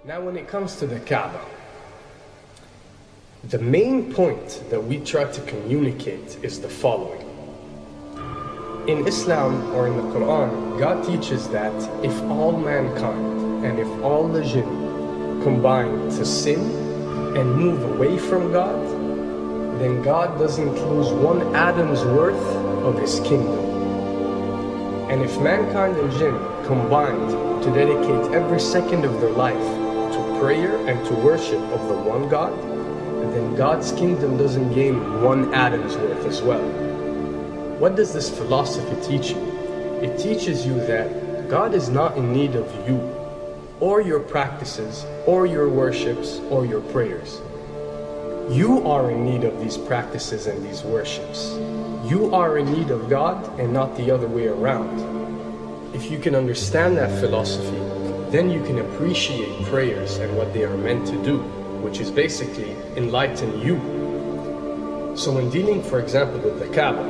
Now when it comes to the Kaaba, the main point that we try to communicate is the following. In Islam or in the Quran, God teaches that if all mankind and if all the jinn combine to sin and move away from God, then God doesn't lose one atom's worth of his kingdom. And if mankind and jinn combined to dedicate every second of their life to prayer and to worship of the one God, then God's kingdom doesn't gain one atom's worth as well. What does this philosophy teach you? It teaches you that God is not in need of you, or your practices, or your worships, or your prayers. You are in need of these practices and these worships. You are in need of God and not the other way around. If you can understand that philosophy, then you can appreciate prayers and what they are meant to do, which is basically enlighten you. So when dealing, for example, with the Kaaba,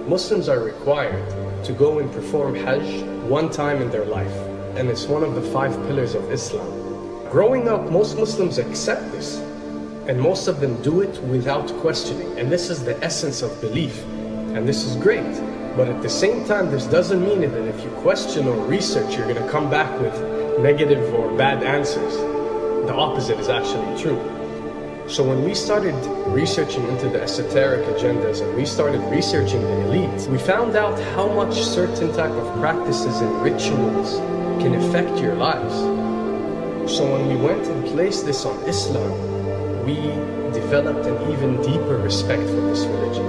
Muslims are required to go and perform Hajj one time in their life, and it's one of the 5 pillars of Islam. Growing up, most Muslims accept this, and most of them do it without questioning, and this is the essence of belief, and this is great. But at the same time, this doesn't mean that if you question or research, you're going to come back with negative or bad answers. The opposite is actually true. So when we started researching into the esoteric agendas and we started researching the elite, we found out how much certain type of practices and rituals can affect your lives. So when we went and placed this on Islam, we developed an even deeper respect for this religion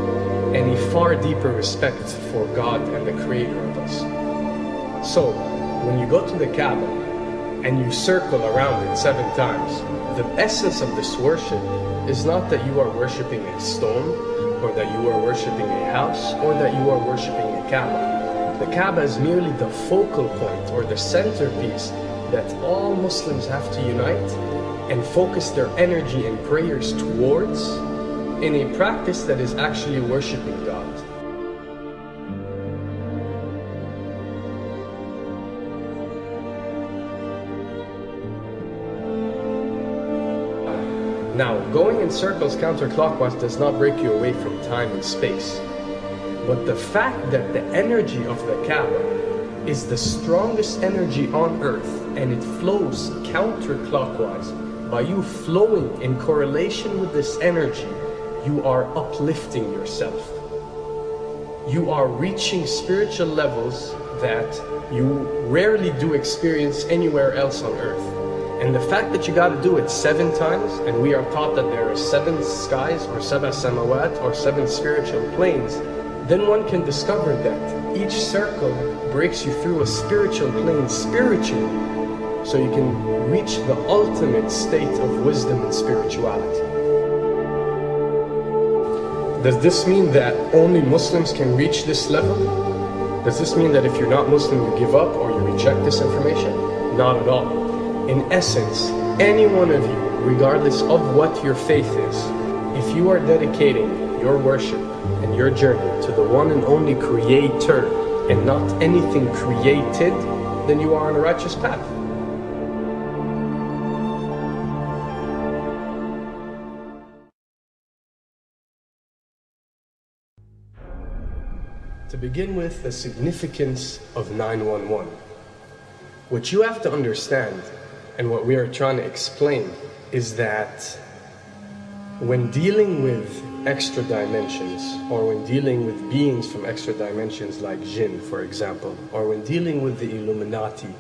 and a far deeper respect for God and the creator of us. So when you go to the Kaaba and you circle around it 7 times, the essence of this worship is not that you are worshipping a stone, or that you are worshipping a house, or that you are worshipping a Kaaba. The Kaaba is merely the focal point or the centerpiece that all Muslims have to unite and focus their energy and prayers towards in a practice that is actually worshipping God. Now, going in circles counterclockwise does not break you away from time and space. But the fact that the energy of the Kaaba is the strongest energy on earth and it flows counterclockwise, by you flowing in correlation with this energy, you are uplifting yourself. You are reaching spiritual levels that you rarely do experience anywhere else on earth. And the fact that you got to do it 7 times, and we are taught that there are 7 skies or 7 samawat or 7 spiritual planes, then one can discover that each circle breaks you through a spiritual plane spiritually, so you can reach the ultimate state of wisdom and spirituality. Does this mean that only Muslims can reach this level? Does this mean that if you're not Muslim, you give up or you reject this information? Not at all. In essence, any one of you, regardless of what your faith is, if you are dedicating your worship and your journey to the one and only Creator and not anything created, then you are on a righteous path. To begin with, the significance of 911. What you have to understand, and what we are trying to explain, is that when dealing with extra dimensions, or when dealing with beings from extra dimensions like jinn, for example, or when dealing with the Illuminati,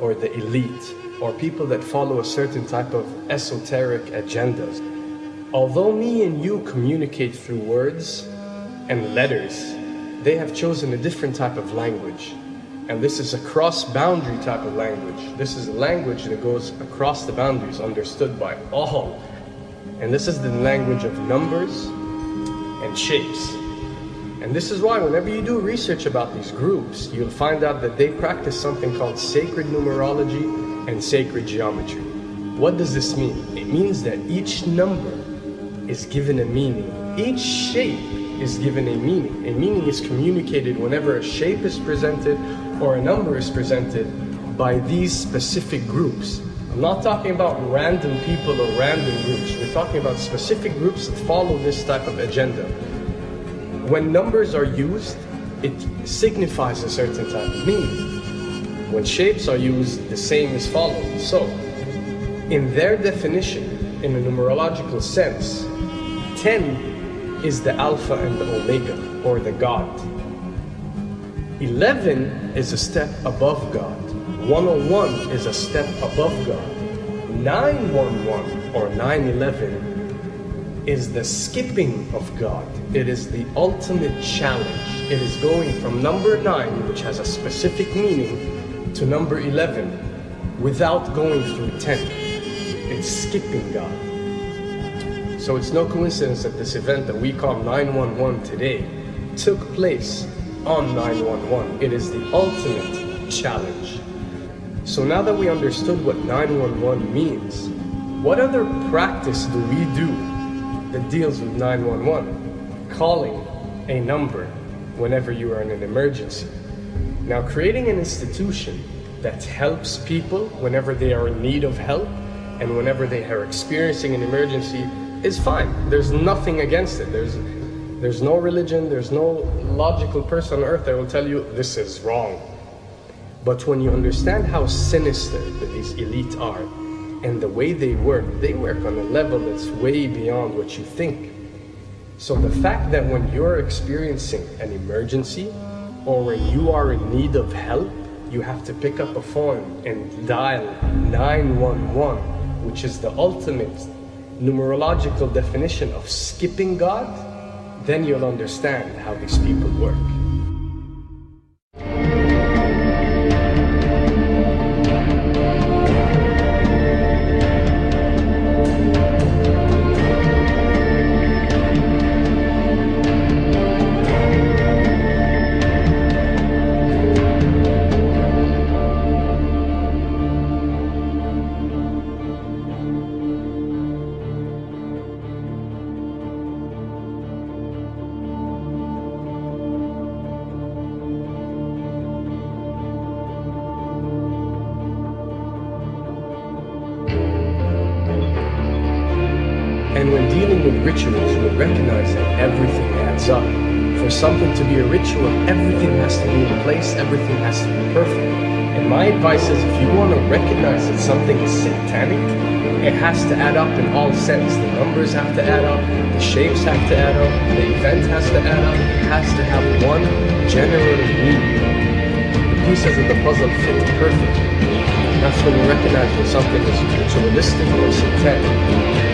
or the elite, or people that follow a certain type of esoteric agendas, although me and you communicate through words and letters, they have chosen a different type of language. And this is a cross-boundary type of language. This is a language that goes across the boundaries, understood by all. And this is the language of numbers and shapes. And this is why whenever you do research about these groups, you'll find out that they practice something called sacred numerology and sacred geometry. What does this mean? It means that each number is given a meaning. Each shape is given a meaning. A meaning is communicated whenever a shape is presented or a number is presented by these specific groups. I'm not talking about random people or random groups. We're talking about specific groups that follow this type of agenda. When numbers are used, it signifies a certain type of meaning. When shapes are used, the same is followed. So, in their definition, in a numerological sense, 10 is the Alpha and the Omega, or the God. 11 is a step above God. 101 is a step above God. 911 or 911 is the skipping of God. It is the ultimate challenge. It is going from number 9, which has a specific meaning, to number 11 without going through 10. It's skipping God. So it's no coincidence that this event that we call 911 today took place on 911. It is the ultimate challenge. So now that we understood what 911 means, what other practice do we do that deals with 911? Calling a number whenever you are in an emergency. Now, creating an institution that helps people whenever they are in need of help and whenever they are experiencing an emergency is fine. There's nothing against it. There's no religion, there's no logical person on earth that will tell you this is wrong. But when you understand how sinister that these elite are and the way they work on a level that's way beyond what you think. So the fact that when you're experiencing an emergency or when you are in need of help, you have to pick up a phone and dial 911, which is the ultimate numerological definition of skipping God, then you'll understand how these people work. And when dealing with rituals, we recognize that everything adds up. For something to be a ritual, everything has to be in place, everything has to be perfect. And my advice is, if you want to recognize that something is satanic, it has to add up in all sense. The numbers have to add up, the shapes have to add up, the event has to add up, it has to have one general meaning. The pieces of the puzzle fit perfectly. That's when you recognize when something is ritualistic or satanic.